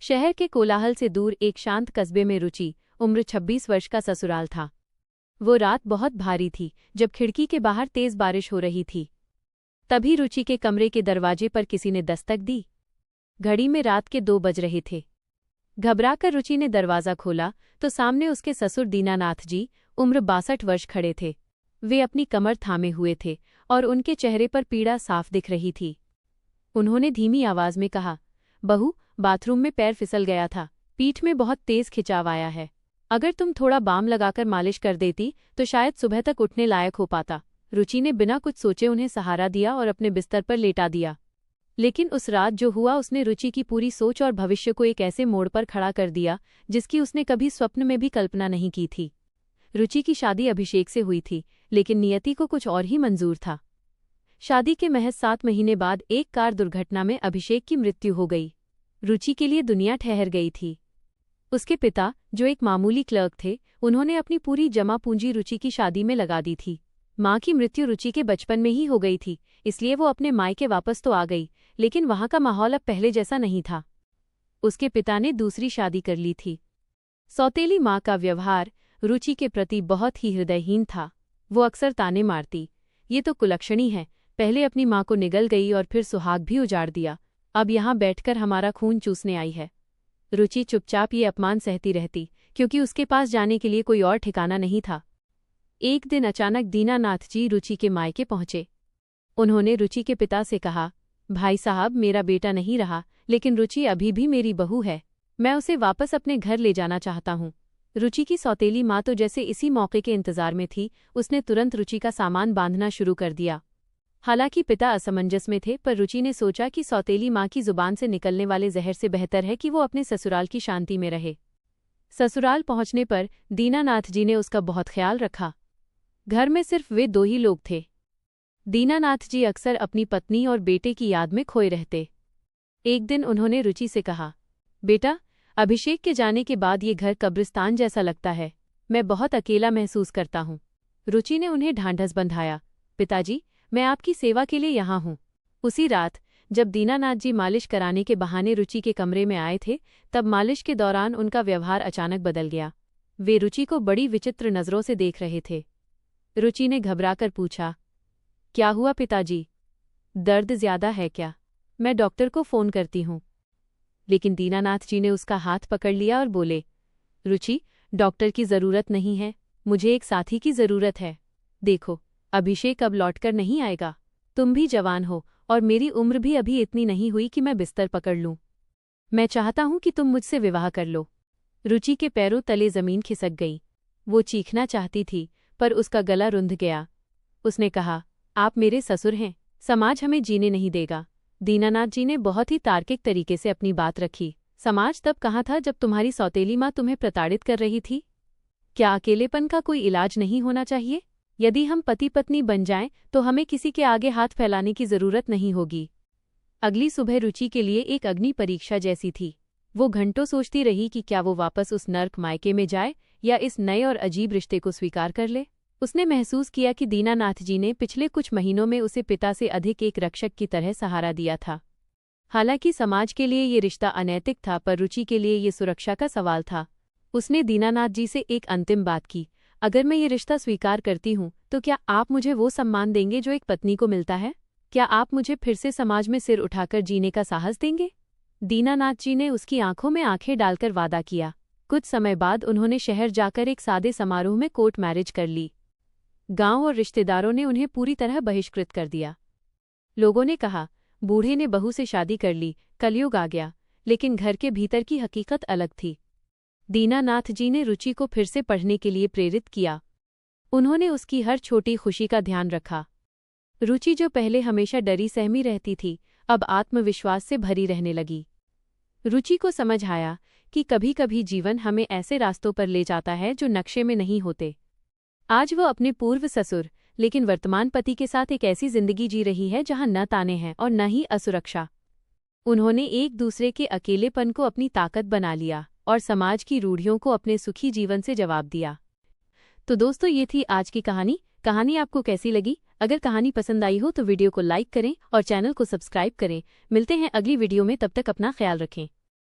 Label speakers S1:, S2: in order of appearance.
S1: शहर के कोलाहल से दूर एक शांत कस्बे में रुचि, उम्र 26 वर्ष का ससुराल था। वो रात बहुत भारी थी जब खिड़की के बाहर तेज बारिश हो रही थी। तभी रुचि के कमरे के दरवाजे पर किसी ने दस्तक दी। घड़ी में रात के 2 बज रहे थे। घबराकर रुचि ने दरवाज़ा खोला तो सामने उसके ससुर दीनानाथ जी, उम्र 62 वर्ष खड़े थे। वे अपनी कमर थामे हुए थे और उनके चेहरे पर पीड़ा साफ दिख रही थी। उन्होंने धीमी आवाज में कहा, बहू, बाथरूम में पैर फिसल गया था, पीठ में बहुत तेज खिंचाव आया है। अगर तुम थोड़ा बाम लगाकर मालिश कर देती तो शायद सुबह तक उठने लायक हो पाता। रुचि ने बिना कुछ सोचे उन्हें सहारा दिया और अपने बिस्तर पर लेटा दिया। लेकिन उस रात जो हुआ उसने रुचि की पूरी सोच और भविष्य को एक ऐसे मोड़ पर खड़ा कर दिया जिसकी उसने कभी स्वप्न में भी कल्पना नहीं की थी। रुचि की शादी अभिषेक से हुई थी, लेकिन नियति को कुछ और ही मंजूर था। शादी के महज 7 महीने बाद एक कार दुर्घटना में अभिषेक की मृत्यु हो गई। रुचि के लिए दुनिया ठहर गई थी। उसके पिता, जो एक मामूली क्लर्क थे, उन्होंने अपनी पूरी जमा पूंजी रुचि की शादी में लगा दी थी। माँ की मृत्यु रुचि के बचपन में ही हो गई थी, इसलिए वो अपने मायके वापस तो आ गई, लेकिन वहाँ का माहौल अब पहले जैसा नहीं था। उसके पिता ने दूसरी शादी कर ली थी। सौतेली माँ का व्यवहार रुचि के प्रति बहुत ही हृदयहीन था। वो अक्सर ताने मारती, ये तो कुलक्षणी है, पहले अपनी माँ को निगल गई और फिर सुहाग भी उजाड़ दिया, अब यहाँ बैठकर हमारा खून चूसने आई है। रुचि चुपचाप ये अपमान सहती रहती, क्योंकि उसके पास जाने के लिए कोई और ठिकाना नहीं था। एक दिन अचानक दीनानाथ जी रुचि के मायके पहुंचे। उन्होंने रुचि के पिता से कहा, भाई साहब, मेरा बेटा नहीं रहा, लेकिन रुचि अभी भी मेरी बहू है। मैं उसे वापस अपने घर ले जाना चाहता हूँ। रुचि की सौतेली माँ तो जैसे इसी मौके के इंतजार में थी, उसने तुरंत रुचि का सामान बांधना शुरू कर दिया। हालांकि पिता असमंजस में थे, पर रुचि ने सोचा कि सौतेली माँ की जुबान से निकलने वाले जहर से बेहतर है कि वो अपने ससुराल की शांति में रहे। ससुराल पहुंचने पर दीनानाथ जी ने उसका बहुत ख्याल रखा। घर में सिर्फ वे 2 ही लोग थे। दीनानाथ जी अक्सर अपनी पत्नी और बेटे की याद में खोए रहते। एक दिन उन्होंने रुचि से कहा, बेटा, अभिषेक के जाने के बाद ये घर कब्रिस्तान जैसा लगता है। मैं बहुत अकेला महसूस करता हूँ। रुचि ने उन्हें ढांढस बंधाया, पिताजी, मैं आपकी सेवा के लिए यहाँ हूँ। उसी रात जब दीनानाथ जी मालिश कराने के बहाने रुचि के कमरे में आए थे, तब मालिश के दौरान उनका व्यवहार अचानक बदल गया। वे रुचि को बड़ी विचित्र नज़रों से देख रहे थे। रुचि ने घबराकर पूछा, क्या हुआ पिताजी? दर्द ज्यादा है क्या? मैं डॉक्टर को फ़ोन करती हूँ। लेकिन दीनानाथ जी ने उसका हाथ पकड़ लिया और बोले, रुचि, डॉक्टर की ज़रूरत नहीं है, मुझे एक साथी की ज़रूरत है। देखो, अभिषेक अब लौटकर नहीं आएगा। तुम भी जवान हो और मेरी उम्र भी अभी इतनी नहीं हुई कि मैं बिस्तर पकड़ लूँ। मैं चाहता हूँ कि तुम मुझसे विवाह कर लो। रुचि के पैरों तले ज़मीन खिसक गई। वो चीखना चाहती थी, पर उसका गला रुंध गया। उसने कहा, आप मेरे ससुर हैं, समाज हमें जीने नहीं देगा। दीनानाथ जी ने बहुत ही तार्किक तरीके से अपनी बात रखी। समाज तब कहाँ था जब तुम्हारी सौतेली माँ तुम्हें प्रताड़ित कर रही थी? क्या अकेलेपन का कोई इलाज नहीं होना चाहिए? यदि हम पति पत्नी बन जाएं तो हमें किसी के आगे हाथ फैलाने की जरूरत नहीं होगी। अगली सुबह रुचि के लिए एक अग्नि परीक्षा जैसी थी। वो घंटों सोचती रही कि क्या वो वापस उस नर्क मायके में जाए या इस नए और अजीब रिश्ते को स्वीकार कर ले। उसने महसूस किया कि दीनानाथ जी ने पिछले कुछ महीनों में उसे पिता से अधिक एक रक्षक की तरह सहारा दिया था। हालांकि समाज के लिए ये रिश्ता अनैतिक था, पर रुचि के लिए ये सुरक्षा का सवाल था। उसने दीनानाथ जी से एक अंतिम बात की, अगर मैं ये रिश्ता स्वीकार करती हूँ तो क्या आप मुझे वो सम्मान देंगे जो एक पत्नी को मिलता है? क्या आप मुझे फिर से समाज में सिर उठाकर जीने का साहस देंगे? दीनानाथ जी ने उसकी आंखों में आंखें डालकर वादा किया। कुछ समय बाद उन्होंने शहर जाकर एक सादे समारोह में कोर्ट मैरिज कर ली। गांव और रिश्तेदारों ने उन्हें पूरी तरह बहिष्कृत कर दिया। लोगों ने कहा, बूढ़े ने बहू से शादी कर ली, कलयुग आ गया। लेकिन घर के भीतर की हकीकत अलग थी। दीनानाथ जी ने रुचि को फिर से पढ़ने के लिए प्रेरित किया। उन्होंने उसकी हर छोटी खुशी का ध्यान रखा। रुचि, जो पहले हमेशा डरी सहमी रहती थी, अब आत्मविश्वास से भरी रहने लगी। रुचि को समझ आया कि कभी कभी जीवन हमें ऐसे रास्तों पर ले जाता है जो नक्शे में नहीं होते। आज वो अपने पूर्व ससुर, लेकिन वर्तमान पति के साथ एक ऐसी जिंदगी जी रही है जहां न ताने हैं और न ही असुरक्षा। उन्होंने एक दूसरे के अकेलेपन को अपनी ताकत बना लिया और समाज की रूढ़ियों को अपने सुखी जीवन से जवाब दिया। तो दोस्तों, ये थी आज की कहानी। कहानी आपको कैसी लगी? अगर कहानी पसंद आई हो तो वीडियो को लाइक करें और चैनल को सब्सक्राइब करें। मिलते हैं अगली वीडियो में, तब तक अपना ख्याल रखें।